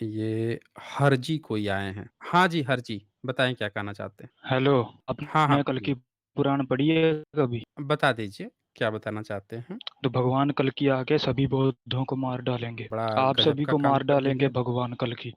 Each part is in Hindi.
ये हरजी कोई आए हैं। हाँ जी, हरजी। बताएँ क्या कहना चाहते हैं? हेलो, हाँ, हाँ, आपने कल की बोलिए। पुराण पढ़ी है कभी? बता दीजिए, क्या बताना चाहते हैं? तो भगवान कल्कि आके सभी बौद्धों को मार डालेंगे। बड़ा आप गज़ब सभी का को काम मार कर डालेंगे दिए। भगवान कल्कि।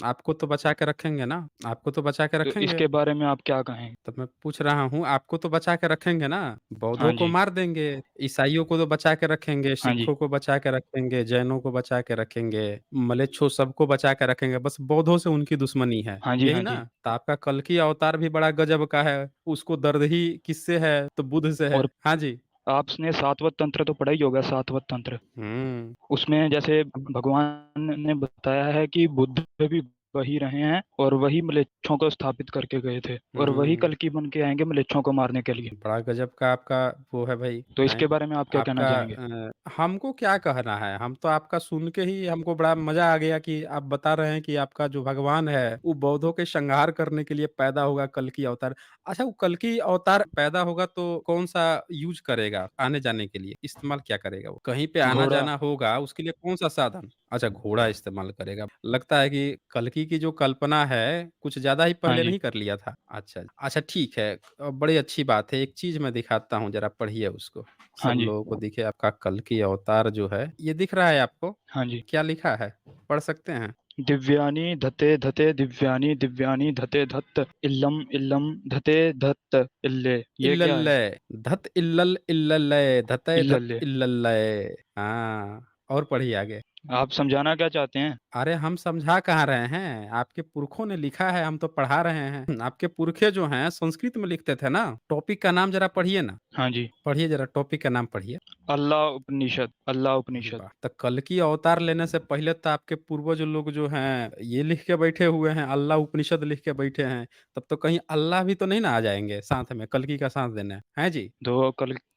आपको तो बचा के रखेंगे ना? आपको तो बचा के तो रखेंगे। इसके बारे में आप क्या कहेंगे? तो मैं पूछ रहा हूँ, आपको तो बचा के रखेंगे ना? हाँ बौद्धों को जी, मार देंगे, ईसाइयों को तो बचा के रखेंगे, हाँ जी, सिखों को बचा के रखेंगे, जैनों को बचा के रखेंगे, मलेच्छों सबको बचा के रखेंगे, बस बौद्धों से उनकी दुश्मनी है, हाँ जी, यही हाँ ना? जी। तो आपका कल्कि अवतार भी बड़ा गज़ब का है, उसको दर्द ही किससे है? तो बुद्ध से है। और हाँ जी। आपने सातवत तंत्र तो पढ़ा ही होगा, सातवत तंत्र। हुँ। उसमें जैसे अब भगवान ने बताया है कि बुद्ध भी वही रहे हैं और वही म्लेच्छों को स्थापित करके गए थे और वही हुँ। कल्कि बन के आएँगे म्लेच्छों को मारने के लिए। बड़ा गज़ब का आपका वो है भई, तो हैं? इसके बारे में आप क्या कहना आपका चाहेंगे? हमको क्या कहना है, हम तो आपका सुन के ही हमको बड़ा मज़ा आ गया कि आप बता रहे हैं कि आपका जो भगवान है, वो बौद्धों के संहार करने के लिए पैदा होगा कल्कि अवतार। अच्छा वो कल्कि अवतार पैदा होगा तो कौन-सा यूज़ करेगा आने-जाने के लिए? इस्तेमाल क्या करेगा वो? कहीं पे घोड़ा। आना-जाना होगा उसके लिए कौन-सा साधन? अच्छा घोड़ा इस्तेमाल करेगा। लगता है कि कल्कि की जो कल्पना है, कुछ ज़्यादा ही हाँ पहले जी, नहीं कर लिया था? अच्छा, अच्छा ठीक है। बड़ी अच्छी बात है। एक चीज़ मैं दिखाता हूँ, ज़रा पढ़िए उसको। हाँ सब जी, लोगों को दिखे आपका कल्कि अवतार जो है, ये दिख रहा है आपको? हाँ जी। क्या लिखा है? पढ़ सकते हैं? दिव्यानि धते धते दिव्यानि दिव्यानि धते धत्त इल्लम इल्लम धते धत्त इल्ले। ये क्या है? इल्लल्लय, धत इल्लल इल्लल्लय, धतय धत इल्लल्ले। इल्लल्लय। हाँ, और पढ़िए आगे। आप समझाना क्या चाहते हैं? अरे हम समझा कहाँ रहे हैं, आपके पुरखों ने लिखा है, हम तो पढ़ा रहे हैं। आपके पुरखे जो हैं संस्कृत में लिखते थे ना? टॉपिक का नाम ज़रा पढ़िए ना। हाँ जी। पढ़िए ज़रा टॉपिक का नाम पढ़िए। अल्लाह उपनिषद, अल्लाह अरे उपनिषद। वाह! तो कल्कि अवतार लेने से पहले तो आपके पूर्वज लोग जो हैं, ये लिख के बैठे हुए हैं, अल्लाह उपनिषद लिख के बैठे हैं। तब तो कहीं अल्लाह भी तो नहीं ना आ जाएँगे साथ में, कल्कि का साथ देने, हैं जी? तो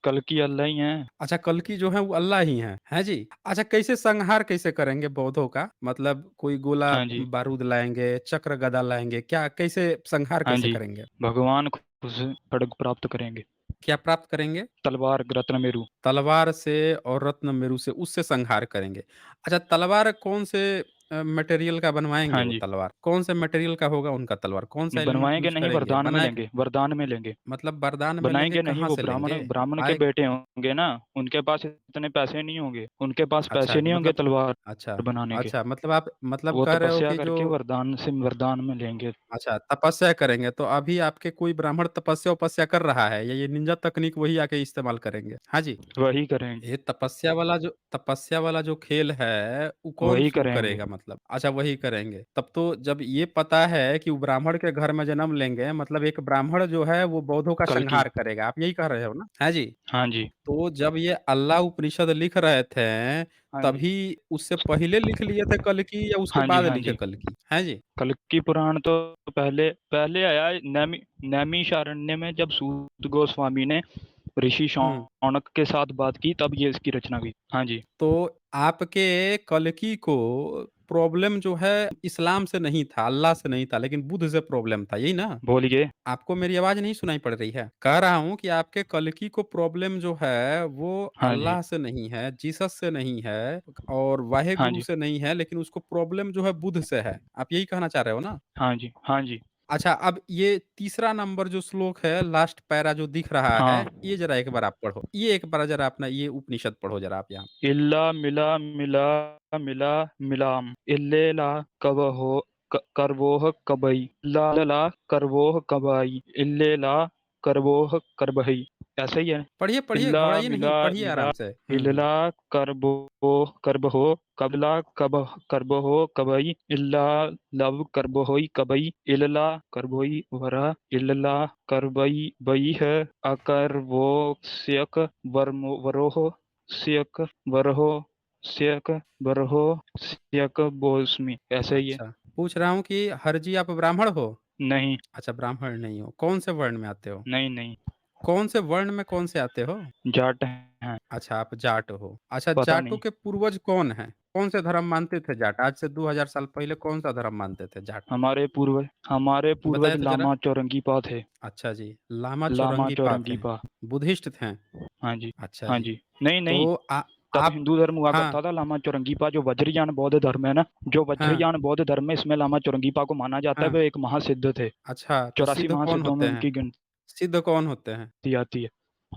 कल्कि अल्लाह ही हैं। अच्छा कल्कि जो है वो अल्लाह ही हैं जी? अच्छा कैसे संहार कैसे करेंगे बौद्धों का? मतलब कोई गोला हाँ जी, बारूद लाएँगे, चक्र गदा लाएँगे, क्या कैसे संहार हाँ कैसे जी। करेंगे? भगवान खुद से खड्ग प्राप्त करेंगे। क्या प्राप्त करेंगे? तलवार रत्न मेरु। तलवार से और रत्न मेरु से, उससे संहार करेंगे। अच्छा तलवार कौन से मटेरियल का बनवाएँगे हाँ वो जी। तलवार? कौन से मटेरियल का होगा उनका तलवार? कौन-सा एलिमेंट बनवाएँगे यूज़ नहीं, करेंगे? वरदान में बना के लेंगे, वरदान में लेंगे। मतलब वरदान में लेंगे, बनाएँगे नहीं, कहाँ वो से ब्राह्मण लेंगे? ब्राह्मण के आए बेटे होंगे ना, उनके पास इतने पैसे नहीं होंगे। उनके पास अच्छा पैसे नहीं होंगे मतलब तलवार अच्छा, बनाने के। अच्छा मतलब आप मतलब वो कह रहे हो तपस्या कि जो करके वरदान से वरदान में लेंगे। अच्छा तपस्या करेंगे, तो अभी आपके कोई ब्राह्मण तपस्या-वपस्या कर रहा है या ये निंजा तकनीक वही आके इस्तेमाल करेंगे? हाँ जी। वही करेंगे, ये तपस्या वाला जो खेल है, वो कौन वही शुरू करेंगे। करेगा मतलब? अच्छा वही करेंगे। तब तो जब ये पता है कि वो ब्राह्मण के घर में जन्म लेंगे, मतलब एक ब्राह्मण जो है वो बौद्धों का कल्कि। संहार करेगा। आप यही कह रहे हो ना? हाँ जी। हाँ जी, तो जब ये अल्लाह उपनिषद लिख रहे थे, हाँ जी। तभी उससे पहले लिख लिए थे कल्कि या उसके हाँ जी, बाद हाँ लिखे जी। कल्कि? हैं जी? कल्कि पुराण तो पहले पहले आया है, नैमिषारण्य में जब सूत गोस्वामी ने ऋषि हुँ। शौनक के साथ बात की तब ये इसकी रचना हुई। हाँ जी। तो आपके कल्कि को प्रॉब्लम जो है इस्लाम से नहीं था, अल्लाह से नहीं था, लेकिन बुद्ध से प्रॉब्लम था, यही ना? बोलिए। आपको मेरी आवाज़ नहीं सुनाई पड़ रही है? कह रहा हूँ कि आपके कल्कि को प्रॉब्लम जो है, वो हाँ जी। अल्लाह से नहीं है, जीसस से नहीं है और हाँ वाहेगुरु जी। से नहीं है, लेकिन उसको प्रॉब्लम जो है बुद्ध से है। आप यही कहना चाह रहे हो ना? हाँ जी। हाँ जी। अच्छा, अब ये तीसरा नंबर जो श्लोक है, लास्ट पैरा जो दिख रहा है, हाँ। ये ज़रा एक बार आप पढ़ो। ये एक बार ज़रा अपना ये उपनिषद पढ़ो ज़रा आप यहाँ। इल्ला मिला मिला मिला मिलाम इल्लेला कवहो करवोह कबई ला करवोह कबाई इल्लेला करवोह करबही। ऐसा ही है। पढ़िए, पढ़िए, इल्ला घबराइए नहीं, मिला पढ़िए मिला आराम से। हुँ। इल्ला करबो करबहो कबला कब करबहो कबई इल्ला लब करबोहोई कबई इल्ला करबोई वरा इल्ला करबई बई है अकर वो स्यक वर्मो वरोह स्यक वरहो स्यक वरहो स्यक बोस्मि। ऐसा ही है। अच्छा, पूछ रहा हूँ कि हरजी आप ब्राह्मण हो? नहीं, अच्छा, ब्राह्मण नहीं हो। कौन से वर्ण में आते हो? नहीं, नहीं। कौन से वर्ण में कौन से आते हो? जाट हैं। अच्छा, आप जाट हो। अच्छा, पता जाटों नहीं। के पूर्वज कौन हैं? कौन से धर्म मानते थे जाट? आज से 2000 साल पहले कौन-सा धर्म मानते थे जाट? हमारे पूर्वज बताएँ तो ज़रा। लामा चौरंगीपा थे। अच्छा जी, लामा लामा चौरंगीपा थे। चौरंगीपा। बुद्धिस्ट थे। हाँ जी। अच्छा हाँ जी। जी। नहीं, तो नहीं। तब आप हिंदू धर्म हुआ हाँ, करता था। लामा चौरंगीपा जो वज्रयान बौद्ध धर्म है ना, जो हाँ, वज्रयान बौद्ध धर्म है, इसमें लामा चौरंगीपा को माना जाता है, हाँ। वे एक महासिद्ध थे। अच्छा, तो 84 सिद्ध कौन महासिद्धों में होते हैं? उनकी गिनती सिद्ध कौन होते हैं? आती है।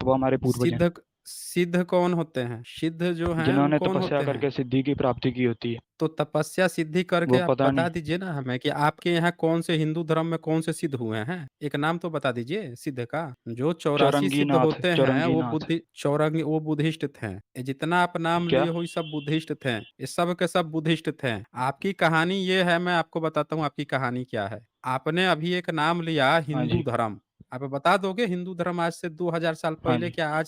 वो हमारे पूर्वज हैं, सिद्ध सिद्ध कौन होते हैं? सिद्ध जो हैं वो जिन्होंने कौन तपस्या होते हैं? करके सिद्धि की प्राप्ति की होती है। तो तपस्या सिद्धि करके वो आप पता बता नहीं। दीजिए ना हमें कि आपके यहाँ कौन से हिंदू धर्म में कौन से सिद्ध हुए हैं? एक नाम तो बता दीजिए सिद्ध का। जो 84 सिद्ध चौरंगीनाथ, होते हैं वो चौरंगीनाथ। चौरंगी वो बुद्धिस्ट थे। ये जितना आप नाम क्या? लिए हो ये सब बुद्धिस्ट थे। ये सब के सब बुद्धिस्ट थे। आपकी कहानी ये है, मैं आपको बताता हूँ आपकी कहानी क्या है। आपने अभी एक नाम लिया हाँ हिंदू जी, धर्म। आप बता दोगे हिंदू धर्म आज से 2000 साल हाँ पहले, जी, क्या आज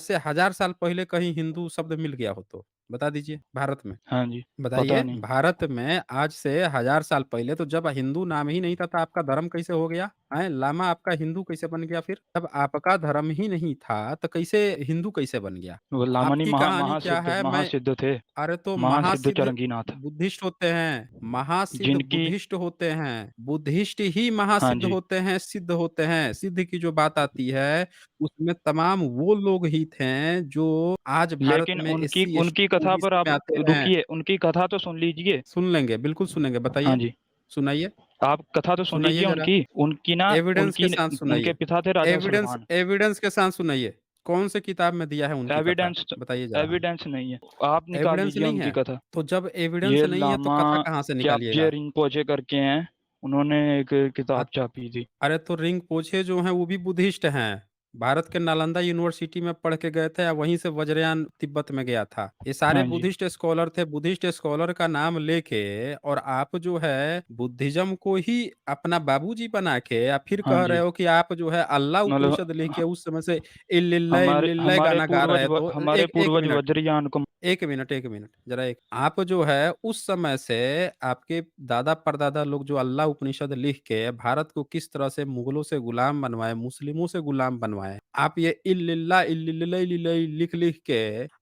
से 1000 साल पहले कहीं हिंदू शब्द मिल गया हो तो? बता दीजिए भारत में। हाँ जी। पता बताइए, नहीं। भारत में आज से 1000 साल पहले तो जब हिंदू नाम ही नहीं था तो आपका धर्म कैसे हो गया? हैं? लामा आपका हिंदू कैसे बन गया फिर? जब आपका धर्म ही नहीं था तो कैसे हिंदू कैसे बन गया? वो लामानी आपकी कहानी क्या महासिद्ध है? मैं महासिद्ध थे। अरे तो महासिद्ध महासिद्ध चौरंगीनाथ, बुद्धिस्ट होते हैं, महासिद्ध जिनकी बुद्धिस्ट होते हैं, बुद्धिस्ट ही हाँ महासिद्ध जी। होते हैं, सिद्ध होते हैं। सिद्ध की जो बात आती है, उसमें तमाम वो लोग ही थे जो आज भारत लेकिन में उनकी एससी, उनकी एसटी, कथा पर ओबीसी आप में आते हैं। रुकिए, उनकी कथा तो सुन लीजिए। सुन लेंगे, बिल्कुल सुनेंगे, हाँ बताइए, जी, सुनाइए, आप कथा तो सुन सुनाइए लीजिए ज़रा। उनकी। उनकी ना एविडेंस के उनकी साथ उनके सुनाइए, पिता थे राजा एविडेंस सलमान। एविडेंस के साथ सुनाइए। कौन से किताब में दिया है उनकी कथा? एविडेंस बताइए ज़रा हमें। एविडेंस नहीं है। आप निकाल एविडेंस लीजिए नहीं उनकी है? कथा। तो जब एविडेंस ये नहीं है तो लामा कथा कहाँ से क्याब्जे निकालिएगा? रिनपोचे करके हैं, उन्होंने एक अ किताब छापी थी। अरे तो रिंगपोछे जो हैं वो भी बुद्धिस्ट हैं। भारत के नालंदा यूनिवर्सिटी में पढ़ के गए थे या वहीं से वज्रयान तिब्बत में गया था। ये सारे हाँ जी, बुद्धिस्ट स्कॉलर थे। बुद्धिस्ट स्कॉलर का नाम लेके और आप जो है बुद्धिज्म को ही अपना बाबूजी बना के या फिर हाँ कह रहे जी। हो कि आप जो है अल्लाह मतलब उपनिषद लिख के उस समय से इल्लिल्लाह हमारे इल्लिल्लाह हमारे गाना गा पूर्वज रहे तो हमारे एक एक पूर्वज मिनट। वज्रयान को। 1 मिनट, 1 मिनट, ज़रा एक आप जो है उस समय से आपके दादा-परदादा लोग जो अल्लाह उपनिषद लिख के भारत को किस तरह से मुगलों से गुलाम बनवाए, मुस्लिमों से गुलाम बनवाए। आप ये इल्लिल्लाह इल्लिल्लाह इल्लिल्लाह लिख-लिख के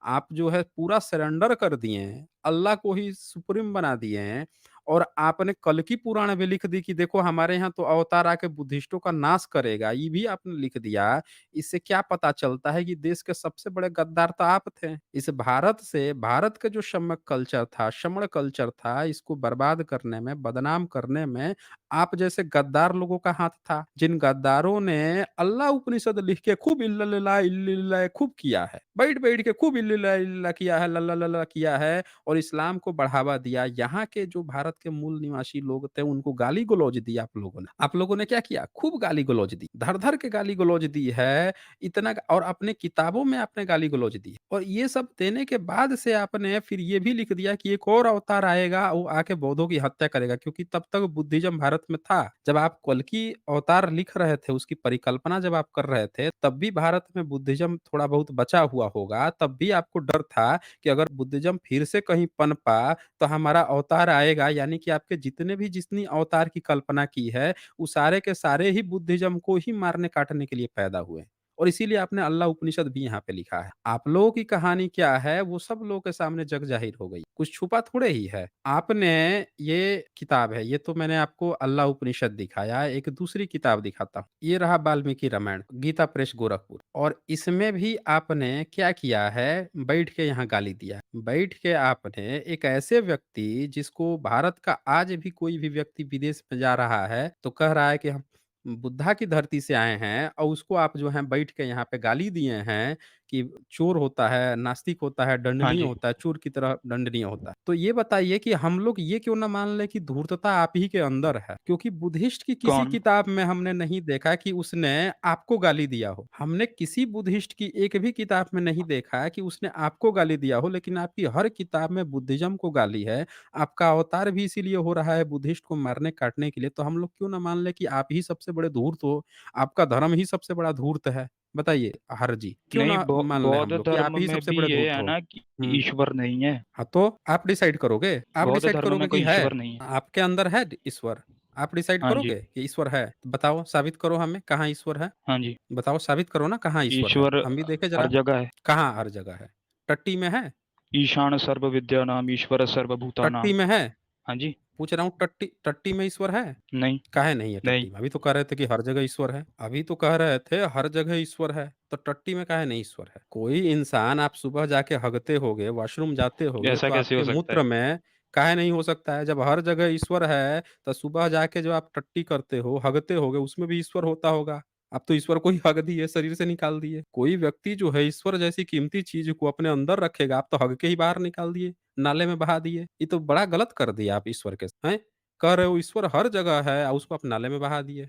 आप जो है पूरा सरेंडर कर दिए हैं। अल्लाह को ही सुप्रीम बना दिए हैं और आपने कल की पुराण में लिख दी कि देखो हमारे यहाँ तो अवतार आके बुद्धिस्टों का नाश करेगा, ये भी आपने लिख दिया। इससे क्या पता चलता है कि देश के सबसे बड़े गद्दार तो आप थे। इस भारत से भारत का जो सम्यक कल्चर था, श्रमण कल्चर था, इसको बर्बाद करने में, बदनाम करने में आप जैसे गद्दार लोगों का हाथ था। जिन गद्दारों ने अल्लाह उपनिषद लिख के खूब इल्लल्लाह इल्लल्लाह खूब किया है। बैठ-बैठ के खूब इल्लल्लाह इल्लल्लाह किया है, लल्ला लल्ला किया है और इस्लाम को बढ़ावा दिया। यहाँ के जो भारत के मूल निवासी लोग थे उनको गाली-गलौज दी आप लोगों ने। आप लोगों ने क्या किया? खूब गाली-गलौज दी। धर-धर के गाली-गलौज दी है। इतना और अपने किताबों में आपने गाली-गलौज दी और ये सब देने के बाद से आपने फिर ये भी लिख दिया कि एक और अवतार आएगा, वो आके बौद्धों की हत्या करेगा क्योंकि तब तक बुद्धिज़्म भारत में था। जब आप कल्कि अवतार लिख रहे थे, उसकी परिकल्पना जब आप कर रहे थे, तब भी भारत में बुद्धिज़्म थोड़ा बहुत बचा हुआ होगा। तब भी आपको डर था कि अगर बुद्धिज़्म फिर से कहीं पनपा, तो हमारा अवतार आएगा यानी कि आपके जितने भी जितनी अवतार की कल्पना की है, वो सारे के सारे ही बुद्धिज़्म को ही मारने-काटने के लिए पैदा हुए। और इसीलिए आपने अल्लाह उपनिषद भी यहाँ पे लिखा है। आप लोगों की कहानी क्या है, वो सब लोगों के सामने जग ज़ाहिर हो गई। कुछ छुपा थोड़े ही है। आपने ये किताब है, ये तो मैंने आपको अल्लाह उपनिषद दिखाया, एक दूसरी किताब दिखाता हूँ। ये रहा वाल्मीकि रामायण, गीता प्रेस गोरखपुर और इसमें भी आपने क्या किया है, बैठ के यहाँ गाली दिया। बैठ के आपने एक ऐसे व्यक्ति जिसको भारत का आज भी कोई भी व्यक्ति विदेश में जा रहा है, तो कह रहा है कि हम बुद्धा की धरती से आए हैं और उसको आप जो है बैठ के यहाँ पे गाली दिए हैं कि चोर होता है, नास्तिक होता है, हाँ दंडनीय जी। होता है, चोर की तरह दंडनीय होता है। तो ये बताइए कि हम लोग ये क्यों ना मान लें कि धूर्तता आप ही के अंदर है? क्योंकि बुद्धिस्ट की किसी कौन? किताब में हमने नहीं देखा कि उसने आपको गाली दिया हो। हमने किसी बुद्धिस्ट की एक भी किताब में नहीं देखा कि उसने आपको गाली दिया हो, लेकिन आपकी हर किताब में बुद्धिज़्म को गाली है। आपका अवतार भी इसीलिए हो रहा है बुद्धिस्ट को मारने-काटने के लिए, तो हम लोग क्यों ना मान लें कि आप ही सबसे बड़े धूर्त हो, आपका धर्म ही सबसे बड़ा धूर्त है? बताइए हर जी, क्यों नहीं, ना मान लें हम बौद्ध लोग कि आप धर्म ही में सबसे भी बड़े ये धूर्त है हो? ना कि हुँ। ईश्वर नहीं है। हाँ, तो आप डिसाइड करोगे? आप बौद्ध डिसाइड धर्म में करोगे कि कोई है? ईश्वर नहीं है। आपके अंदर है ईश्वर? आप डिसाइड हाँ जी, करोगे कि ईश्वर है? तो बताओ, साबित करो हमें, कहाँ ईश्वर है? हाँ जी। बताओ, साबित करो ना कहाँ ईश्वर है? ईश्वर हम भी देखें हर ज़रा, जगह है। कहाँ हर जगह है? टट्टी में है? ईशान सर्वविद्यानाम ईश्वर टट्टी सर्वभूतानाम। में है? हाँ जी, पूछ रहा हूँ टट्टी टट्टी में ईश्वर है? नहीं, काहे नहीं है नहीं, टट्टी में? अभी तो कह रहे थे कि हर जगह ईश्वर है। अभी तो कह रहे थे हर जगह ईश्वर है, तो टट्टी में काहे नहीं ईश्वर है? कोई इंसान आप सुबह जाके हगते होगे, वॉशरूम जाते होगे, ऐसा तो कैसे हो आपके सकता है? मूत्र में काहे नहीं हो सकता है? जब हर जगह ईश्वर है, तो सुबह जाके जो आप टट्टी करते हो, हगते होगे, उसमें भी ईश्वर होता होगा। आप तो ईश्वर को ही हग दिए, शरीर से निकाल दिए। कोई व्यक्ति जो है ईश्वर जैसी कीमती चीज़ को अपने अंदर रखेगा, आप तो हग के ही बाहर निकाल दिए, नाले में बहा दिए। ये तो बड़ा गलत कर दिया आप ईश्वर के हैं? कह रहे हो ईश्वर हर जगह है और उसको आप नाले में बहा दिए।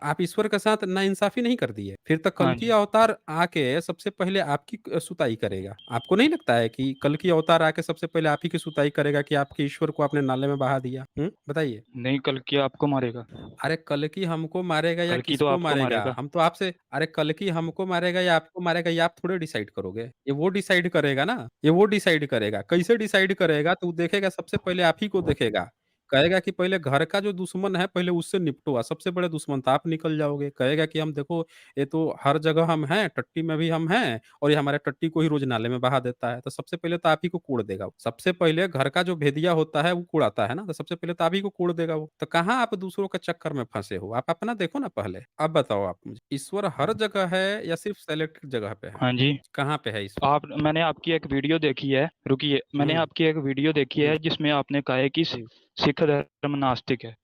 आप ईश्वर के साथ नाइंसाफ़ी नहीं कर दिए? फिर तो हाँ कल्कि जी। अवतार आके सबसे पहले आपकी सुताई करेगा। आपको नहीं लगता है कि कल्कि अवतार आके सबसे पहले आप ही की सुताई करेगा कि आपके ईश्वर को आपने नाले में बहा दिया? बताइए? नहीं, कल्कि आपको मारेगा। अरे कल्कि हमको मारेगा या कल्कि तो किसको आपको मारेगा? मारेगा। हम तो आपसे अरे कल्कि हमको मारेगा या आपको मारेगा ये आप थोड़े डिसाइड करोगे। ये वो डिसाइड करेगा ना, ये वो डिसाइड करेगा। कैसे डिसाइड करेगा? तो वो देखेगा सबसे पहले आप ही को देखेगा। कहेगा कि पहले घर का जो दुश्मन है पहले उससे निपटो सबसे बड़े दुश्मन तो आप निकल जाओगे। कहेगा कि हम देखो ये तो हर जगह हम हैं, टट्टी में भी हम हैं और ये हमारे टट्टी को ही रोज़ नाले में बहा देता है। तो सबसे पहले तो आप ही को कोड़ देगा वो। सबसे पहले घर का जो भेदिया होता है वो कोड़ाता है ना, तो सबसे पहले तो आप ही को कोड़ देगा वो। तो कहाँ आप दूसरों के चक्कर में फँसे हो? आप अपना देखो ना पहले। अब बताओ आप मुझे, ईश्वर हर जगह है या सिर्फ़ सेलेक्टेड जगह पे है? हाँ जी। कहाँ पे है ईश्वर? मैंने आपकी एक वीडियो देखी है, रुकिए, मैंने हुँ, आपकी एक वीडियो देखी हुँ, है जिसमें आपने कहा है कि हुँ, सिख धर्म नास्तिक है,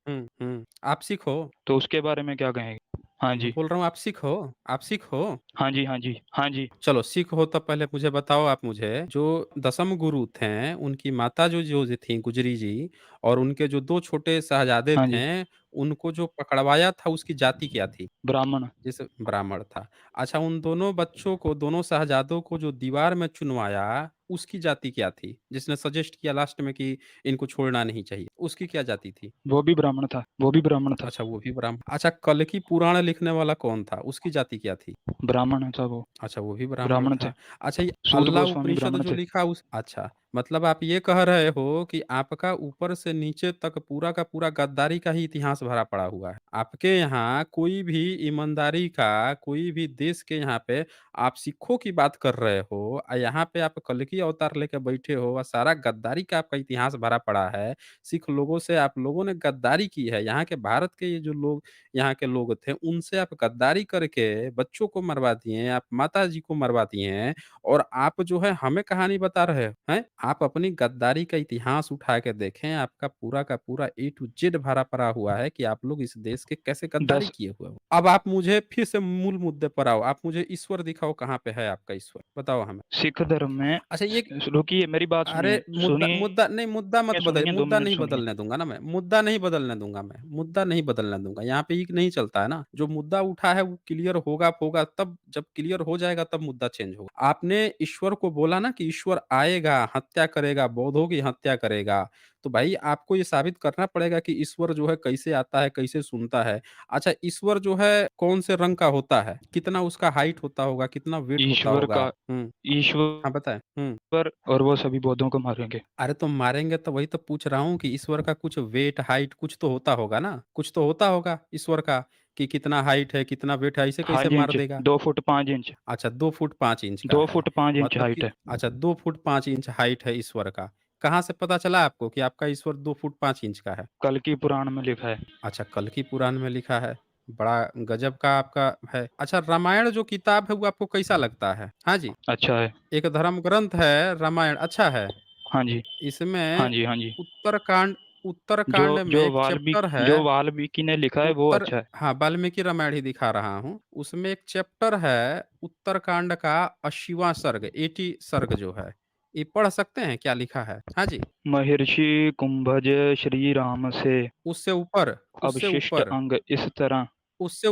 आप सिख हो? तो उसके बारे में क्या कहेंगे? हाँ मैं जी। बोल रहा हूँ आप सिख हो? आप सिख हो? हाँ जी, हाँ जी, हाँ जी, चलो सिख हो तब पहले मुझे बताओ आप मुझे जो दशम गुरु थे उनकी माता जो थी गुजरी जी और उनके जो 2 छोटे शहज़ादे हाँ जी। थे, उनको जो पकड़वाया था उसकी जाति क्या थी? ब्राह्मण। जैसे ब्राह्मण था। अच्छा उन दोनों बच्चों को, दोनों शहज़ादों को जो दीवार में चुनवाया, उसकी जाति क्या थी? जिसने सजेस्ट किया लास्ट में कि इनको छोड़ना नहीं चाहिए, उसकी क्या जाति थी? वो भी ब्राह्मण था, वो भी ब्राह्मण था। अच्छा वो भी अच्छा कल्कि पुराण लिखने वाला कौन था? उसकी जाति क्या थी? ब्राह्मण था वो, अच्छा वो भी ब्राह्मण ब्राह्मण थे। था। अच्छा ये सूत अल्लाह गोस्वामी उपनिषद ब्राह्मण जो थे। लिखा उस अच्छा, मतलब आप ये कह रहे हो कि आपका ऊपर से नीचे तक पूरा का पूरा गद्दारी का ही इतिहास भरा पड़ा हुआ है। आपके यहाँ कोई भी ईमानदारी का, कोई भी देश के यहाँ पे आप सिखों की बात कर रहे हो यहाँ पे आप कल्कि अवतार लेके बैठे हो और सारा गद्दारी का आपका इतिहास भरा पड़ा है। सिख लोगों से आप लोगों ने गद्दारी की है। यहाँ के भारत के ये जो लोग यहाँ के लोग थे, उनसे आप गद्दारी करके बच्चों को मरवा दिए, आप माताजी को मरवा दिए हैं और आप जो है हमें कहानी बता रहे हो, हैं? आप अपनी गद्दारी का इतिहास उठा के देखें, आपका पूरा का पूरा ए टू जेड भरा पड़ा हुआ है कि आप लोग इस देश के कैसे गद्दारी 10 किए हुए हो। अब आप मुझे फिर से मूल मुद्दे पर आओ, आप मुझे ईश्वर दिखाओ कहाँ पे है आपका ईश्वर? बताओ हमें। सिख धर्म में अच्छा ये रुकिए, मेरी बात अरे सुनिए, मुद्दा मुद्दा सुनिए, नहीं मुद्दा मत बदलिए, सुनिए 2 मुद्दा मिनट नहीं सुनिए। बदलने दूँगा ना मैं, मुद्दा नहीं बदलने दूँगा मैं, मुद्दा नहीं बदलने दूँगा। यहाँ पे ये नहीं चलता है ना, जो मुद्दा उठा है वो क्लियर होगा होगा तब जब क्लियर हो जाएगा तब मुद्दा चेंज होगा। आपने ईश्वर को बोला ना कि ईश्वर आएगा, हत्या करेगा, बौद्धों की हत्या करेगा, तो भाई आपको ये साबित करना पड़ेगा कि ईश्वर जो है कैसे आता है, कैसे सुनता है। अच्छा ईश्वर जो है कौन से रंग का होता है? कितना उसका हाइट होता होगा, कितना वेट होता ईश्वर होगा? का हुँ, हाँ ईश्वर बताएँ? हुँ। और वो सभी बौद्धों को मारेंगे। अरे तो मारेंगे तो वही तो पूछ रहा हूँ कि ईश्वर का कुछ वेट, हाइट कुछ तो होता होगा ना? कुछ तो होता होगा ईश्वर का कि कितना हाइट है, कितना वेट है, ऐसे कैसे 5 मार इंच, देगा? 2 फुट 5 इंच, अच्छा 2 फुट 5 इंच का 2 है। फुट 5 इंच मतलब हाइट कि है। अच्छा 2 फुट 5 इंच हाइट है ईश्वर का। कहाँ से पता चला आपको कि आपका ईश्वर 2 फुट 5 इंच का है? कल्कि पुराण में लिखा है। अच्छा कल्कि पुराण में लिखा है। बड़ा गज़ब का आपका है। अच्छा रामायण जो किताब है वो आपको कैसा लगता है? हाँ जी, अच्छा है। एक धर्म ग्रंथ है रामायण अच्छा है। हाँ जी। हाँ इसमें जी, हाँ जी। उत्तरकांड जो उत्तरकांड में जो एक चैप्टर है जो वाल्मीकि ने लिखा है वो उत्तर अच्छा है। हाँ, वाल्मीकि रामायण ही दिखा रहा हूँ। उसमें एक चैप्टर है उत्तरकांड का 80वाँ सर्ग 80 सर्ग जो है। ये पढ़ सकते हैं क्या लिखा है? हाँ जी। महर्षि कुंभज श्री राम से उससे ऊपर उससे अवशिष्ट ऊपर अंग इस तरह। उससे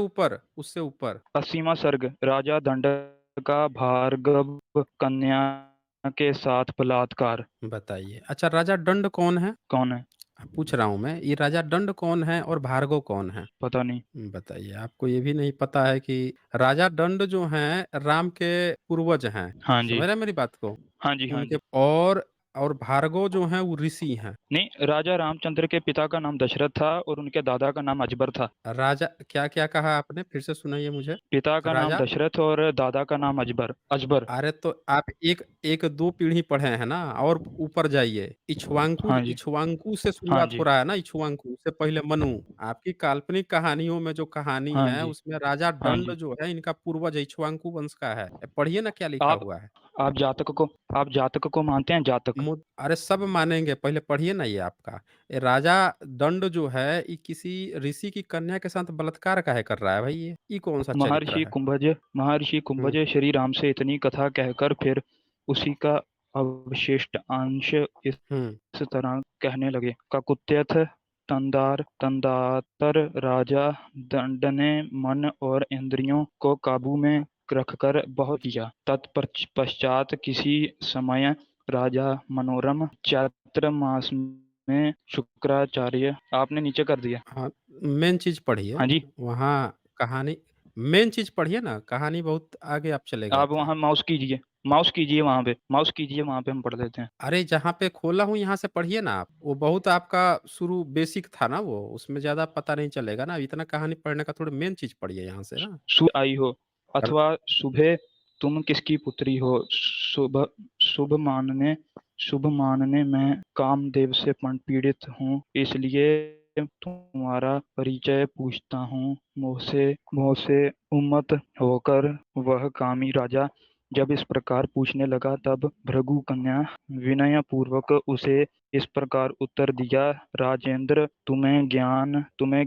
ऊपर 80वां सर्ग। राजा दंड का भार्गव कन्या के साथ बलात्कार। बताइए। अच्छा राजा दंड कौन है? कौन है? पूछ रहा हूँ मैं, ये राजा दंड कौन है और भार्गव कौन है? पता नहीं। बताइए, आपको ये भी नहीं पता है कि राजा दंड जो हैं राम के पूर्वज हैं। हाँ समझ जी। रहे हैं मेरी बात को? हाँ जी, हाँ उनके जी। और और भार्गव जो हैं वो ऋषि हैं। नहीं, राजा रामचंद्र के पिता का नाम दशरथ था और उनके दादा का नाम अजबर था। राजा क्या-क्या कहा आपने? फिर से सुनाइए मुझे। पिता का नाम राजा दशरथ और दादा का नाम अजबर अजबर। अरे तो आप एक 1-2 पीढ़ी पढ़े हैं ना और ऊपर जाइए। हाँ जी। इक्ष्वाकु से हाँ शुरुआत हो जी। रहा है ना, इक्ष्वाकु उससे पहले मनु। आपकी काल्पनिक कहानियों में जो कहानी हाँ है जी। उसमें राजा हाँ दंड जी। जो है इनका पूर्वज इक्ष्वाकु वंश का है। पढ़िए ना क्या लिखा आप हुआ है। आप जातक को मानते हैं, जातक? अरे सब मानेंगे, पहले पढ़िए ना ये आपका। ये राजा दंड जो है ये किसी ऋषि की कन्या के साथ बलात्कार काहे कर रहा है भाई ये? ये कौन-सा चरित्र है? महर्षि हुँ, कुंभज श्री राम से इतनी कथा कहकर फिर उसी का अवशिष्ट अंश इस हुँ। तरह कहने लगे। ककुत्यथ तंदातर राजा दंड ने मन और इंद्रियों को काबू में रखकर बहुत किया। तत्पश्चात किसी समय राजा मनोरम चैत्र मास में शुक्राचार्य, आपने नीचे कर दिया। हाँ, मेन चीज़ पढ़िए, हाँ जी। वहाँ कहानी मेन चीज़ पढ़िए ना, कहानी बहुत आगे आप चले गए आप थे। वहाँ माउस कीजिए वहाँ पे हम पढ़ लेते हैं। अरे जहाँ पे खोला हूँ यहाँ से पढ़िए ना आप, वो बहुत आपका शुरू बेसिक था ना वो, उसमें ज़्यादा पता नहीं चलेगा ना, इतना कहानी पढ़ने का थोड़ा मेन चीज़ पढ़िए यहाँ से ना। आई हो कर अथवा सुबह तुम किसकी पुत्री हो? शुभ शुभ मानने शुभ मानने मैं कामदेव से पीड़ित हूँ, इसलिए तुम्हारा परिचय पूछता हूँ। मोह से उन्मत्त होकर वह कामी राजा जब इस प्रकार पूछने लगा, तब भृगु कन्या विनय पूर्वक उसे इस प्रकार उत्तर दिया। राजेंद्र, तुम्हें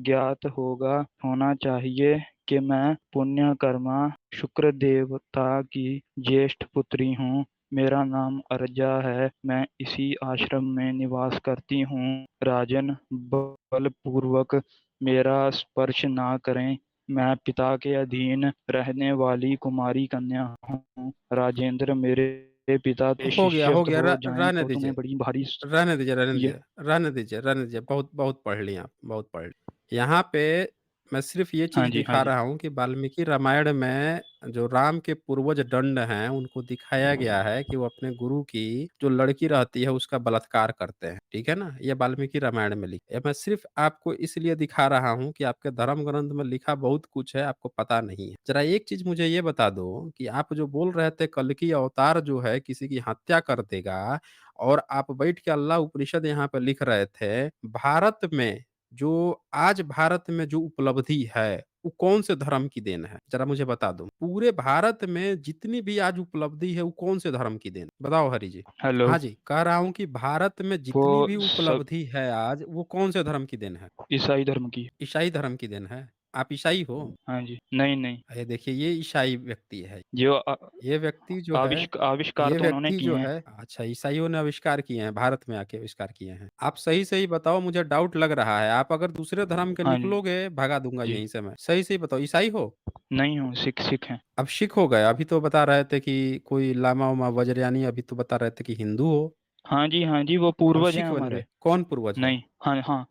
ज्ञात होना चाहिए कि मैं पुण्यकर्मा शुक्र देवता की ज्येष्ठ पुत्री हूँ। मेरा नाम अर्जा है। मैं इसी आश्रम में निवास करती हूँ। राजन, बलपूर्वक मेरा स्पर्श ना करें। मैं पिता के अधीन रहने वाली कुमारी कन्या हूँ। राजेंद्र, मेरे पिता के शिष्य हो गया, हो जाएं रहने तो दीजिए। तुम्हें बड़ी भारी ये रहने दीजिए, बहुत पढ़ लिए आप, बहुत पढ़ लिए। यहाँ पे मैं सिर्फ़ ये हाँ चीज़ जी। हाँ दिखा जी। रहा हूँ कि वाल्मीकि रामायण में जो राम के पूर्वज दंड हैं, उनको दिखाया गया है कि वो अपने गुरु की जो लड़की रहती है, उसका बलात्कार करते हैं, ठीक है ना? ये वाल्मीकि रामायण में लिखा है। मैं सिर्फ़ आपको इसलिए दिखा रहा हूँ कि आपके धर्म ग्रंथ में लिखा बहुत कुछ है, आपको पता नहीं है। ज़रा एक चीज़ मुझे ये बता दो कि आप जो बोल रहे थे कल्कि अवतार जो है किसी की हत्या कर देगा और आप बैठ के अल्लाह उपनिषद यहाँ पे लिख रहे थे, भारत में जो उपलब्धि है, वो कौन से धर्म की देन है? ज़रा मुझे बता दो। पूरे भारत में जितनी भी आज उपलब्धि है, वो कौन से धर्म की देन? बताओ हरि जी। हेलो। हाँ जी, कह रहा हूँ कि भारत में वो जितनी भी सब उपलब्धि है आज, वो कौन से धर्म की देन है? ईसाई धर्म की। ईसाई धर्म की देन है। आप ईसाई हो? हाँ जी। नहीं, नहीं। ये देखिए ये ईसाई व्यक्ति है। जो ये व्यक्ति जो है आविष्कार ये तो उन्होंने व्यक्ति किए जो हैं। है अच्छा ईसाइयों ने आविष्कार किए हैं, भारत में आके आविष्कार किए हैं। आप सही-सही बताओ मुझे डाउट लग रहा है, आप अगर दूसरे धर्म के हाँ निकलोगे, भगा दूँगा जी। यहीं से मैं। सही-सही बताओ ईसाई हो? नहीं हूँ, सिख सिख हैं। अब सिख हो गए, अभी तो बता रहे थे कि कोई लामा-वामा वज्रयानी अभी तो बता रहे थे कि हिंदू हो, हाँ जी, वो अब पूर्वज हैं सिख बन गए। हमारे। कौन पूर्वज है? नहीं, हाँ, हाँ।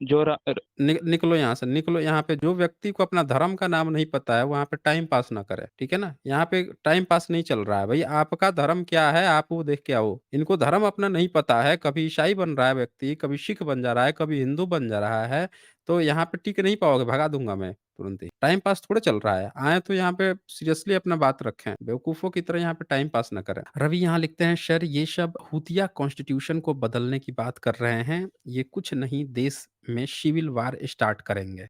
जो रा र निकलो यहाँ से, निकलो यहाँ पे जो व्यक्ति को अपना धर्म का नाम नहीं पता है, वहाँ पे टाइम पास ना करे, ठीक है ना? यहाँ पे टाइम पास नहीं चल रहा है भई, आपका धर्म क्या है, आप वो देख के आओ। इनको धर्म अपना नहीं पता है, कभी ईसाई बन रहा है व्यक्ति, कभी सिख बन जा रहा है, कभी हिंदू बन जा रहा है, तो यहाँ पे टिक नहीं पाओगे, भगा दूँगा मैं तुरंत ही। टाइम पास थोड़े चल रहा है, आएँ तो यहाँ पे सीरियसली अपना बात रखें, बेवकूफ़ों की तरह यहाँ पे टाइम पास ना करें। रवि यहाँ लिखते हैं, सर ये सब हूतिया कॉन्स्टिट्यूशन को बदलने की बात कर रहे हैं, ये कुछ नहीं देश में सिविल वार स्टार्ट करेंगे।